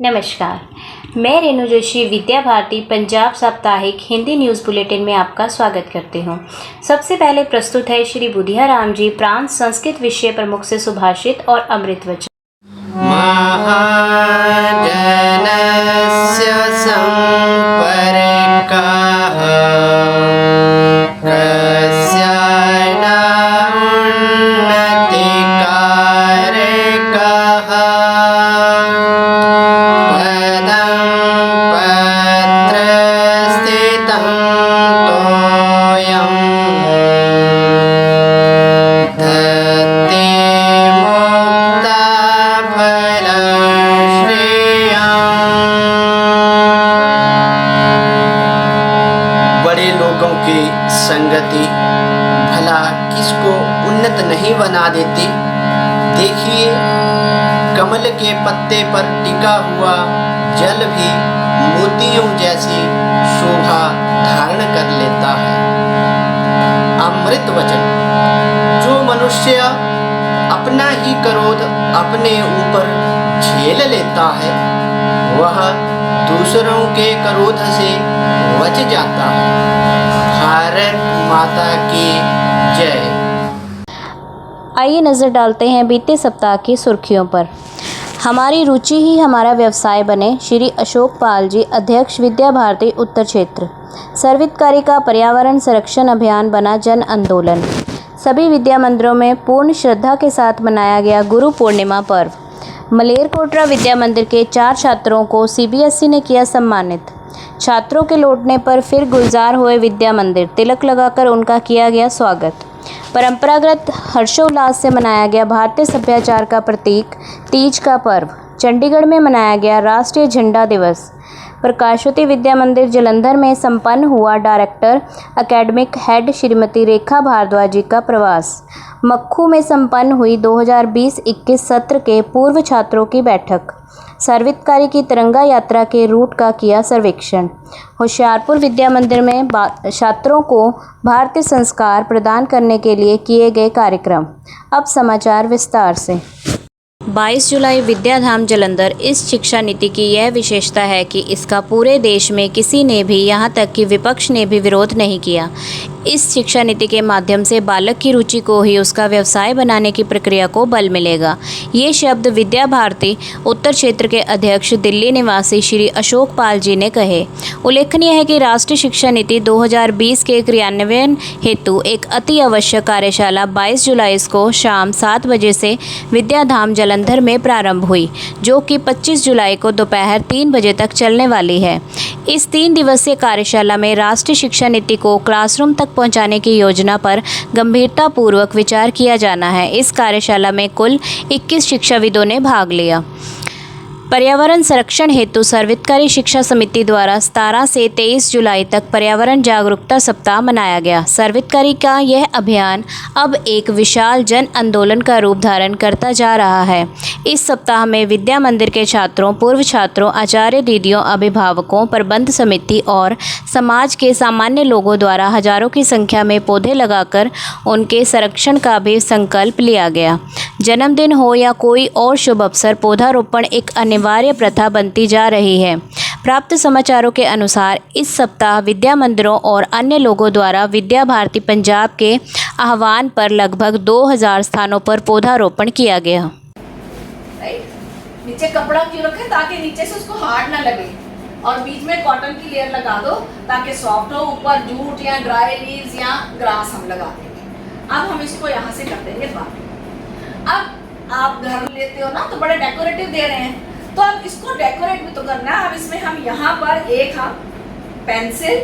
नमस्कार, मैं रेणु जोशी विद्या भारती पंजाब साप्ताहिक हिंदी न्यूज़ बुलेटिन में आपका स्वागत करती हूँ। सबसे पहले प्रस्तुत है श्री बुधिया राम जी प्रांत संस्कृत विषय प्रमुख से सुभाषित और अमृत वचन। महाजनस्य संपर्कः कस्यान्नतिकारकः पदं पत्रस्थितं तोयं धत्ते बड़े लोगों की संगति भला किसको उन्नत नहीं बना देती। देखिए, कमल के पत्ते पर टिका हुआ जल भी मोतियों जैसी शोभा धारण कर लेता है। अमृत वचन। जो मनुष्य अपना ही क्रोध अपने ऊपर झेल लेता है, वह दूसरों के क्रोध से बच जाता है। भारत माता की जय। आइए नज़र डालते हैं बीते सप्ताह की सुर्खियों पर। हमारी रुचि ही हमारा व्यवसाय बने, श्री अशोक पाल जी, अध्यक्ष विद्या भारती उत्तर क्षेत्र। सर्वहितकारी का पर्यावरण संरक्षण अभियान बना जन आंदोलन। सभी विद्या मंदिरों में पूर्ण श्रद्धा के साथ मनाया गया गुरु पूर्णिमा पर्व। मलेरकोटरा विद्या मंदिर के 4 छात्रों को सीबीएसई ने किया सम्मानित। छात्रों के लौटने पर फिर गुलजार हुए विद्या मंदिर, तिलक लगाकर उनका किया गया स्वागत। परंपरागत हर्षोल्लास से मनाया गया भारतीय सभ्याचार का प्रतीक तीज का पर्व। चंडीगढ़ में मनाया गया राष्ट्रीय झंडा दिवस। प्रकाशवती विद्या मंदिर जलंधर में संपन्न हुआ director academic head Shrimati Rekha Bhardwaj जी का प्रवास। मक्खू में संपन्न हुई 2020-21 सत्र के पूर्व छात्रों की बैठक। सर्वहितकारी की तिरंगा यात्रा के रूट का किया सर्वेक्षण। होशियारपुर विद्या मंदिर में छात्रों को भारतीय संस्कार प्रदान करने के लिए किए गए कार्यक्रम। अब समाचार विस्तार से। 22 जुलाई विद्याधाम जलंधर। इस शिक्षा नीति की यह विशेषता है कि इसका पूरे देश में किसी ने भी, यहाँ तक कि विपक्ष ने भी विरोध नहीं किया। इस शिक्षा नीति के माध्यम से बालक की रुचि को ही उसका व्यवसाय बनाने की प्रक्रिया को बल मिलेगा। ये शब्द विद्या भारती उत्तर क्षेत्र के अध्यक्ष दिल्ली निवासी श्री अशोक पाल जी ने कहे। उल्लेखनीय है कि राष्ट्रीय शिक्षा नीति 2020 के क्रियान्वयन हेतु एक अति आवश्यक कार्यशाला 22 जुलाई को शाम 7 बजे से विद्याधाम जलंधर में प्रारंभ हुई, जो कि 25 जुलाई को दोपहर 3 बजे तक चलने वाली है। इस 3 दिवसीय कार्यशाला में राष्ट्रीय शिक्षा नीति को क्लासरूम तक पहुंचाने की योजना पर गंभीरतापूर्वक विचार किया जाना है। इस कार्यशाला में कुल 21 शिक्षाविदों ने भाग लिया। पर्यावरण संरक्षण हेतु सर्वहितकारी शिक्षा समिति द्वारा 17 से 23 जुलाई तक पर्यावरण जागरूकता सप्ताह मनाया गया। सर्वहितकारी का यह अभियान अब एक विशाल जन आंदोलन का रूप धारण करता जा रहा है। इस सप्ताह में विद्या मंदिर के छात्रों, पूर्व छात्रों, आचार्य दीदियों, अभिभावकों, प्रबंध समिति और समाज के सामान्य लोगों द्वारा हजारों की संख्या में पौधे लगाकर उनके संरक्षण का भी संकल्प लिया गया। जन्मदिन हो या कोई और शुभ अवसर, पौधारोपण एक अनिवार्य प्रथा बनती जा रही है। प्राप्त समाचारों के अनुसार इस सप्ताह विद्या मंदिरों और अन्य लोगों द्वारा विद्या भारती पंजाब के आह्वान पर लगभग 2000 स्थानों पर पौधारोपण किया गया। नीचे कपड़ा क्यों रखें? ताकि नीचे से उसको हार्ड ना लगे, और बीच में कॉटन की लेयर लगा दो ताकि सॉफ्ट हो। ऊपर जूट या ड्राई लीव्स या ग्रास हम लगा देंगे। अब हम इसको यहाँ से कर देंगे बाहर। अब आप घर लेते हो ना, तो बड़े डेकोरेटिव दे रहे हैं, तो अब इसको डेकोरेट भी तो करना है। अब इसमें हम यहाँ पर एक हम पेंसिल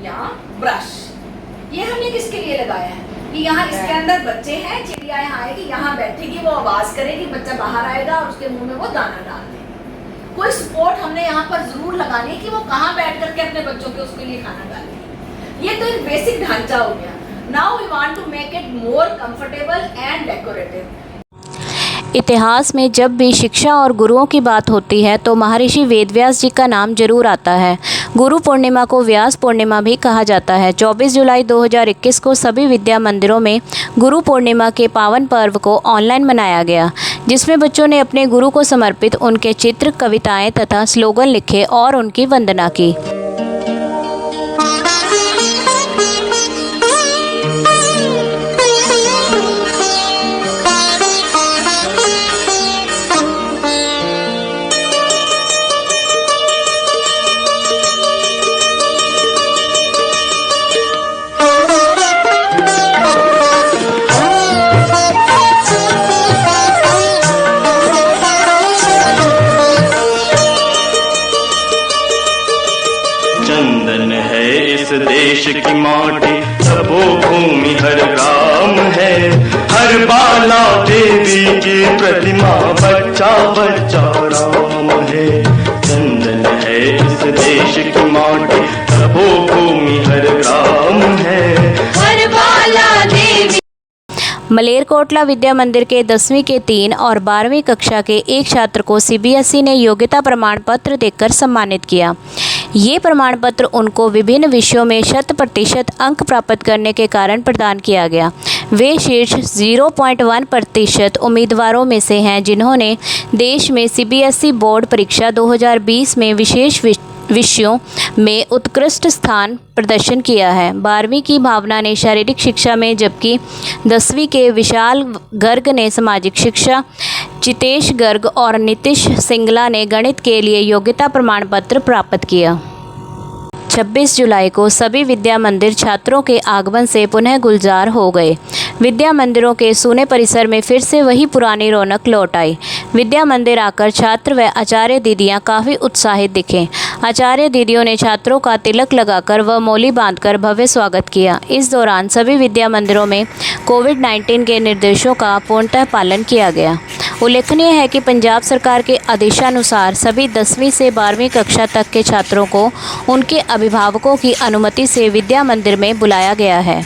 या ब्रश, ये हमने किसके लिए लगाया है कि यहाँ इसके अंदर बच्चे हैं, चिड़िया यहाँ आएगी, यहाँ बैठेगी, वो आवाज करेगी, बच्चा बाहर आएगा और उसके मुंह में वो दाना डाल देगी। कोई सपोर्ट हमने यहाँ पर जरूर लगानी है कि वो कहाँ बैठ करके अपने बच्चों के उसके लिए खाना डालेगी। ये तो एक बेसिक ढांचा हो गया। Now we want to make it more comfortable and decorative. इतिहास में जब भी शिक्षा और गुरुओं की बात होती है तो महर्षि वेदव्यास जी का नाम जरूर आता है। गुरु पूर्णिमा को व्यास पूर्णिमा भी कहा जाता है। 24 जुलाई 2021 को सभी विद्या मंदिरों में गुरु पूर्णिमा के पावन पर्व को ऑनलाइन मनाया गया, जिसमें बच्चों ने अपने गुरु को समर्पित उनके चित्र, कविताएं तथा स्लोगन लिखे और उनकी वंदना की। चंदन है इस देश की माटी, तपोभूमि हर ग्राम है। हर बाला देवी की प्रतिमा, बच्चा बच्चा राम है। चंदन है इस देश की माटी, तपोभूमि हर ग्राम है। हर बाला देवी। मलेरकोटला विद्या मंदिर के 10वीं के 3 और 12वीं कक्षा के एक छात्र को CBSE ने योग्यता प्रमाण पत्र देकर सम्मानित किया। ये प्रमाण पत्र उनको विभिन्न विषयों में 100% अंक प्राप्त करने के कारण प्रदान किया गया। वे शीर्ष 0.1% उम्मीदवारों में से हैं जिन्होंने देश में CBSE बोर्ड परीक्षा 2020 में विशेष विषयों में उत्कृष्ट स्थान प्रदर्शन किया है। 12वीं की भावना ने शारीरिक शिक्षा में, जबकि 10वीं के विशाल गर्ग ने सामाजिक शिक्षा, चितेश गर्ग और नीतीश सिंगला ने गणित के लिए योग्यता प्रमाण पत्र प्राप्त किया। 26 जुलाई को सभी विद्या मंदिर छात्रों के आगमन से पुनः गुलजार हो गए। विद्या मंदिरों के सूने परिसर में फिर से वही पुरानी रौनक लौट आई। विद्या मंदिर आकर छात्र व आचार्य दीदियां काफ़ी उत्साहित दिखे। आचार्य दीदियों ने छात्रों का तिलक लगाकर व मौली बांधकर भव्य स्वागत किया। इस दौरान सभी विद्या मंदिरों में कोविड-19 के निर्देशों का पूर्णतः पालन किया गया। उल्लेखनीय है कि पंजाब सरकार के आदेशानुसार सभी 10वीं से 12वीं कक्षा तक के छात्रों को उनके अभिभावकों की अनुमति से विद्या मंदिर में बुलाया गया है।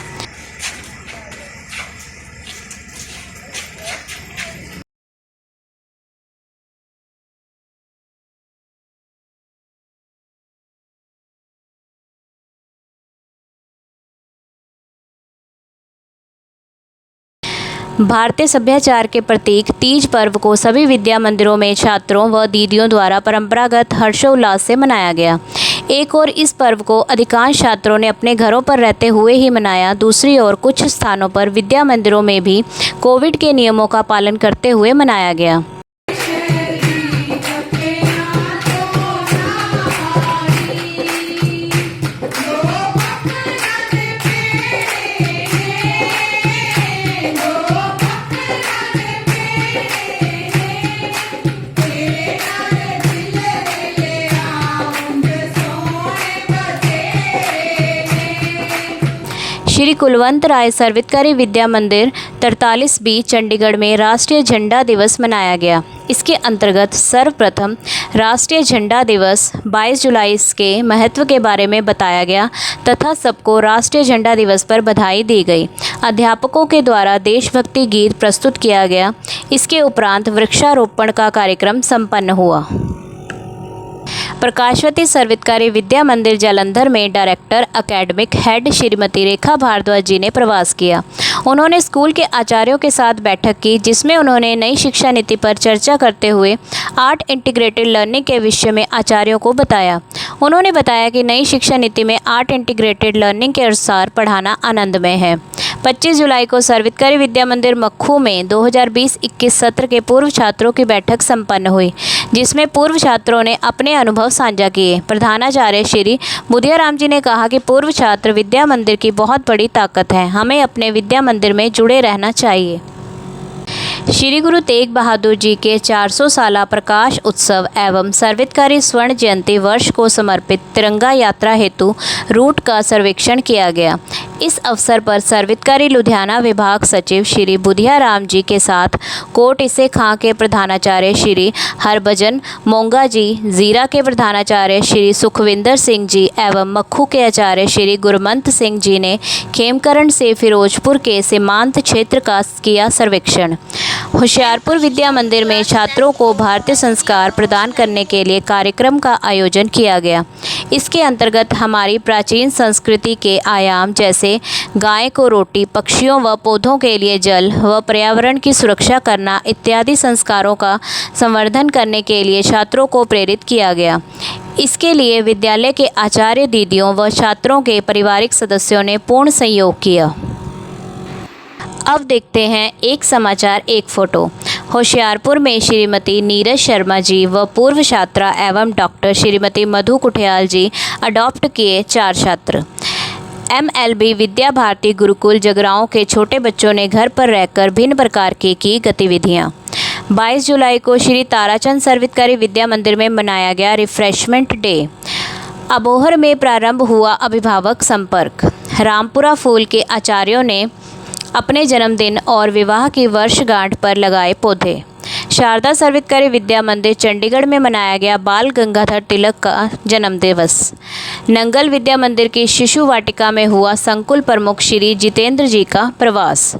भारतीय सभ्याचार के प्रतीक तीज पर्व को सभी विद्या मंदिरों में छात्रों व दीदियों द्वारा परंपरागत हर्षोल्लास से मनाया गया। एक ओर इस पर्व को अधिकांश छात्रों ने अपने घरों पर रहते हुए ही मनाया, दूसरी ओर कुछ स्थानों पर विद्या मंदिरों में भी कोविड के नियमों का पालन करते हुए मनाया गया। श्री कुलवंत राय सर्वोत्तरी विद्या मंदिर 43B चंडीगढ़ में राष्ट्रीय झंडा दिवस मनाया गया। इसके अंतर्गत सर्वप्रथम राष्ट्रीय झंडा दिवस 22 जुलाई के महत्व के बारे में बताया गया तथा सबको राष्ट्रीय झंडा दिवस पर बधाई दी गई। अध्यापकों के द्वारा देशभक्ति गीत प्रस्तुत किया गया। इसके उपरांत वृक्षारोपण का कार्यक्रम संपन्न हुआ। प्रकाशवती सर्वोत्तरी विद्या मंदिर जालंधर में director academic head Shrimati Rekha Bhardwaj जी ने प्रवास किया। उन्होंने स्कूल के आचार्यों के साथ बैठक की, जिसमें उन्होंने नई शिक्षा नीति पर चर्चा करते हुए आर्ट इंटीग्रेटेड लर्निंग के विषय में आचार्यों को बताया। उन्होंने बताया कि नई शिक्षा नीति में आर्ट इंटीग्रेटेड लर्निंग के अनुसार पढ़ाना आनंदमय है। 25 जुलाई को सर्वोत्तरी विद्या मंदिर मक्खू में 2020-21 सत्र के पूर्व छात्रों की बैठक संपन्न हुई, जिसमें पूर्व छात्रों ने अपने अनुभव साझा किए। प्रधानाचार्य श्री बुधियाराम जी ने कहा कि पूर्व छात्र विद्या मंदिर की बहुत बड़ी ताकत है, हमें अपने विद्या मंदिर में जुड़े रहना चाहिए। श्री गुरु तेग बहादुर जी के 400 साला प्रकाश उत्सव एवं सर्वोत्तरी स्वर्ण जयंती वर्ष को समर्पित तिरंगा यात्रा हेतु रूट का सर्वेक्षण किया गया। इस अवसर पर सर्वोत्तरी लुधियाना विभाग सचिव श्री बुधियाराम जी के साथ कोट इसे खां के प्रधानाचार्य श्री हरभजन मोंगा जी, जीरा के प्रधानाचार्य श्री सुखविंदर सिंह जी एवं मक्खू के आचार्य श्री गुरमंत सिंह जी ने खेमकरण से फिरोजपुर के सीमांत क्षेत्र का किया सर्वेक्षण। होशियारपुर विद्या मंदिर में छात्रों को भारतीय संस्कार प्रदान करने के लिए कार्यक्रम का आयोजन किया गया। इसके अंतर्गत हमारी प्राचीन संस्कृति के आयाम जैसे गाय को रोटी, पक्षियों व पौधों के लिए जल व पर्यावरण की सुरक्षा करना इत्यादि संस्कारों का संवर्धन करने के लिए छात्रों को प्रेरित किया गया। इसके लिए विद्यालय के आचार्य दीदियों व छात्रों के पारिवारिक सदस्यों ने पूर्ण सहयोग किया। अब देखते हैं एक समाचार एक फ़ोटो। होशियारपुर में श्रीमती नीरज शर्मा जी व पूर्व छात्रा एवं डॉक्टर श्रीमती मधु कुठियाल जी अडॉप्ट किए 4 छात्र। MLB विद्या भारती गुरुकुल जगराओं के छोटे बच्चों ने घर पर रहकर भिन्न प्रकार की गतिविधियाँ। 22 जुलाई को श्री ताराचंद सर्वहितकारी विद्या मंदिर में मनाया गया रिफ्रेशमेंट डे। अबोहर में प्रारंभ हुआ अभिभावक संपर्क। रामपुरा फूल के आचार्यों ने अपने जन्मदिन और विवाह की वर्षगांठ पर लगाए पौधे। शारदा सर्वहितकारी विद्या मंदिर चंडीगढ़ में मनाया गया बाल गंगाधर तिलक का जन्म दिवस। नंगल विद्या मंदिर की शिशु वाटिका में हुआ संकुल प्रमुख श्री जितेंद्र जी का प्रवास।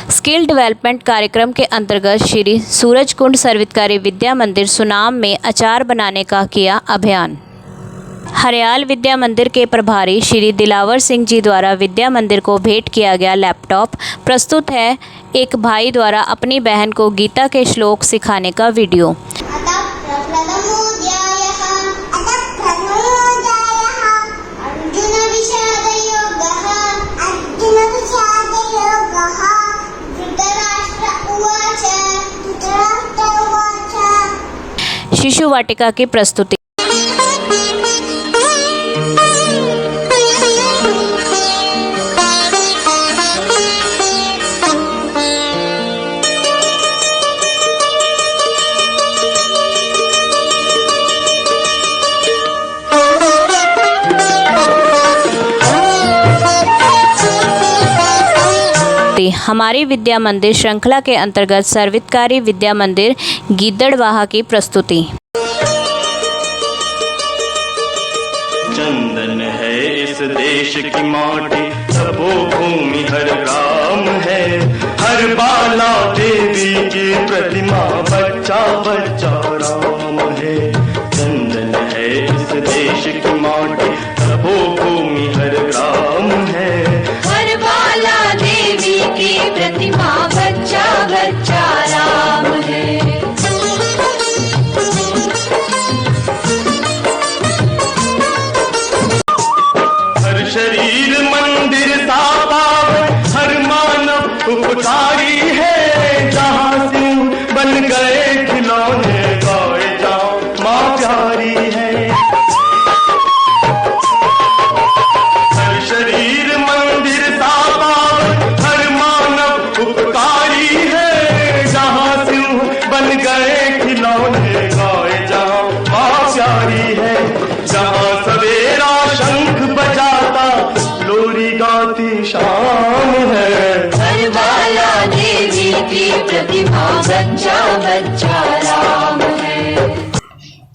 स्किल डेवलपमेंट कार्यक्रम के अंतर्गत श्री सूरजकुंड सर्वहितकारी विद्या मंदिर सुनाम में अचार बनाने का किया अभियान। हरियाल विद्या मंदिर के प्रभारी श्री दिलावर सिंह जी द्वारा विद्या मंदिर को भेंट किया गया लैपटॉप। प्रस्तुत है एक भाई द्वारा अपनी बहन को गीता के श्लोक सिखाने का वीडियो। शिशु वाटिका की प्रस्तुति। हमारी विद्या मंदिर श्रृंखला के अंतर्गत सर्वहितकारी विद्या मंदिर गिद्दड़वाहा की प्रस्तुति। चंदन है इस देश की माटी, तपोभूमि हर ग्राम है। हर बाला देवी की प्रतिमा, बच्चा बच्चा राम है। चंदन है इस देश की माटी, तपोभूमि हर ग्राम है। हर बाला देवी की प्रतिमा, बच्चा बच्चा राम है। हर शरीर मंदिर सा पावन, हर मानव उपकारी है। जहाँ सिंह बन गए खिलौने, गाए जाओ माँ प्यारी है। हर शरीर मंदिर सा पावन, हर मानव उपकारी है। जहाँ सिंह बन गए खिलौने, गाए जाओ माँ प्यारी है। जहाँ सवेरा शंख बजाता, लोरी गाती शाम है। हर बाला देवी की प्रतिमा, बच्चा बच्चा राम है।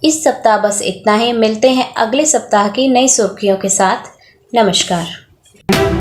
इस सप्ताह बस इतना ही। मिलते हैं अगले सप्ताह की नई सुर्खियों के साथ। नमस्कार।